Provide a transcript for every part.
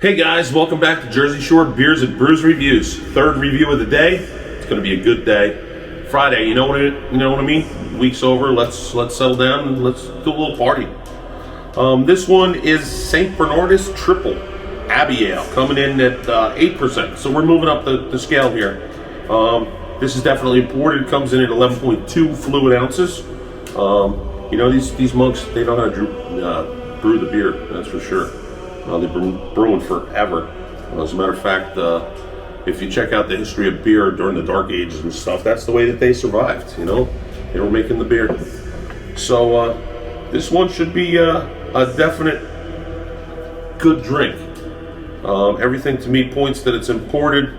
Hey guys, welcome back to Jersey Shore Beers and Brews Reviews. Third review of the day. It's going to be a good day. Friday, you know what I mean? Week's over. Let's settle down and let's do a little party. This one is Saint Bernardus Tripel, Abbey Ale, coming in at 8%. So we're moving up the scale here. This is definitely imported. Comes in at 11.2 fluid ounces. You know, these monks, they know how to brew the beer. That's for sure. They've been brewing forever. As a matter of fact, if you check out the history of beer during the Dark Ages and stuff, that's the way that they survived, you know? They were making the beer. So this one should be a definite good drink. Everything to me points that it's imported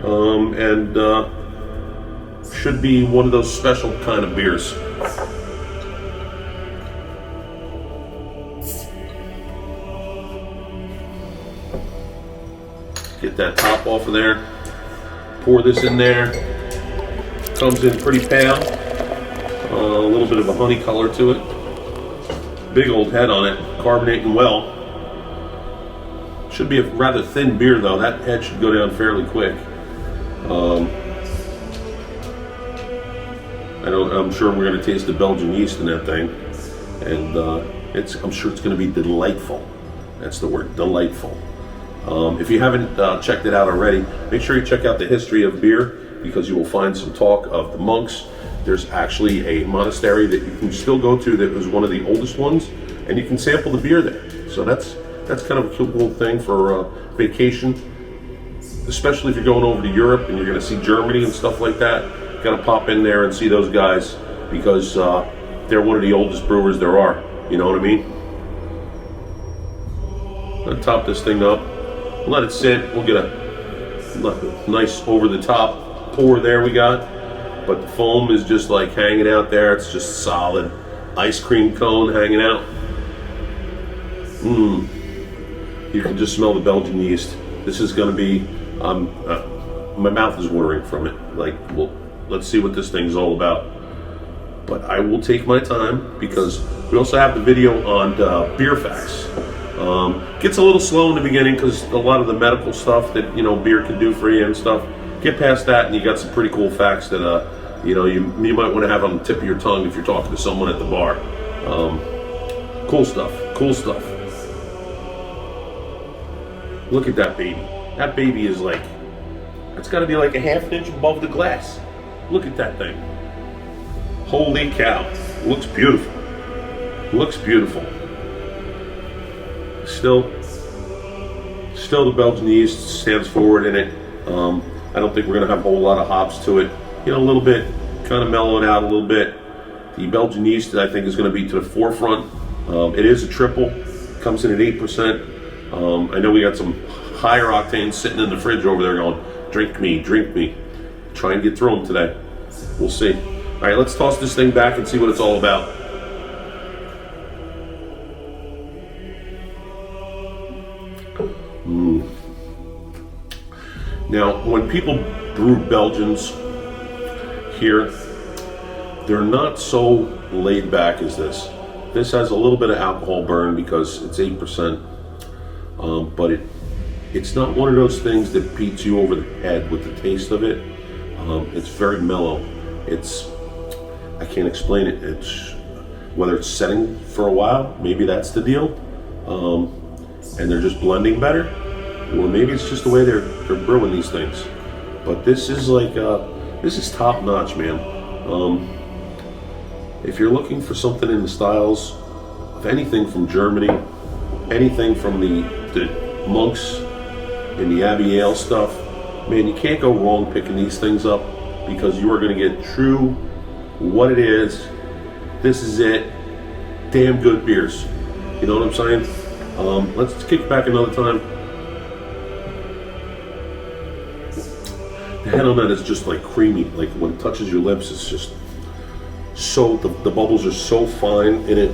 and should be one of those special kind of beers. Get that top off of there. Pour this in there. Comes in pretty pale. A little bit of a honey color to it. Big old head on it. Carbonating well. Should be a rather thin beer though. That head should go down fairly quick. I'm sure we're going to taste the Belgian yeast in that thing, and I'm sure it's going to be delightful. That's the word, delightful. If you haven't checked it out already, make sure you check out the history of beer, because you will find some talk of the monks. There's actually a monastery that you can still go to that was one of the oldest ones, and you can sample the beer there. So that's kind of a cool thing for vacation, especially if you're going over to Europe and you're going to see Germany and stuff like that. You gotta pop in there and see those guys, because they're one of the oldest brewers there are. You know what I mean? I'll top this thing up. Let it sit. We'll get a nice over the top pour there we got, but the foam is just like hanging out there. It's just solid ice cream cone hanging out. You can just smell the Belgian yeast. This is going to be my mouth is watering from it. Like, well, let's see what this thing's all about. But I will take my time, because we also have the video on beer facts. Gets a little slow in the beginning because a lot of the medical stuff that, you know, beer can do for you and stuff. Get past that and you got some pretty cool facts that you know, you might want to have on the tip of your tongue if you're talking to someone at the bar. Cool stuff. Look at that baby. That baby is like, it's got to be like a half an inch above the glass. Look at that thing. Holy cow. Looks beautiful. Still the Belgian yeast stands forward in it. I don't think we're going to have a whole lot of hops to it. You know, a little bit, kind of mellowing out a little bit. The Belgian yeast, I think, is going to be to the forefront. It is a triple. Comes in at 8%. I know we got some higher octanes sitting in the fridge over there going, drink me. Try and get through them today. We'll see. All right, let's toss this thing back and see what it's all about. Now, when people brew Belgians here, they're not so laid back as this. This has a little bit of alcohol burn because it's 8%, but it's not one of those things that beats you over the head with the taste of it. It's very mellow. I can't explain it. It's whether it's setting for a while, maybe that's the deal, and they're just blending better. Or maybe it's just the way they're brewing these things. But this is like, this is top notch, man. If you're looking for something in the styles of anything from Germany, anything from the monks and the Abbey Ale stuff, man, you can't go wrong picking these things up, because you are going to get true what it is. This is it. Damn good beers. You know what I'm saying? Let's kick back another time. The head on that is just like creamy. Like when it touches your lips, it's just so, the bubbles are so fine in it.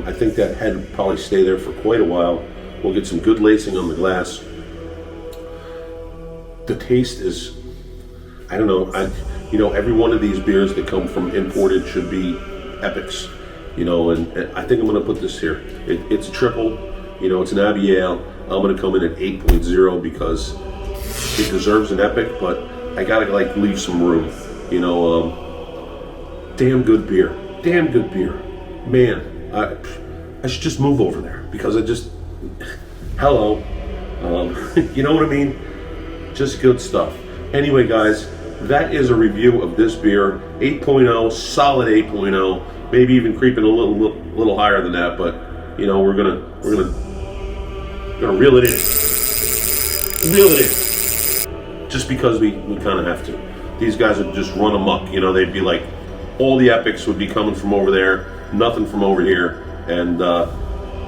I think that head will probably stay there for quite a while. We'll get some good lacing on the glass. The taste is, I don't know, you know, every one of these beers that come from imported should be epics. You know, and I think I'm going to put this here. It's a triple. You know, it's an Abbey Ale. I'm gonna come in at 8.0 because it deserves an epic, but I gotta like leave some room. You know, damn good beer, man. I should just move over there because I just hello, you know what I mean? Just good stuff. Anyway, guys, that is a review of this beer, 8.0, solid 8.0, maybe even creeping a little higher than that. But you know, we're gonna reel it in, just because we kind of have to. These guys would just run amok. You know, they'd be like, all the epics would be coming from over there, nothing from over here, and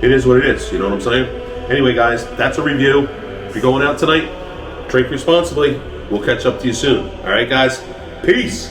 it is what it is. You know what I'm saying? Anyway, guys, that's a review. If you're going out tonight, drink responsibly. We'll catch up to you soon. All right, guys? Peace.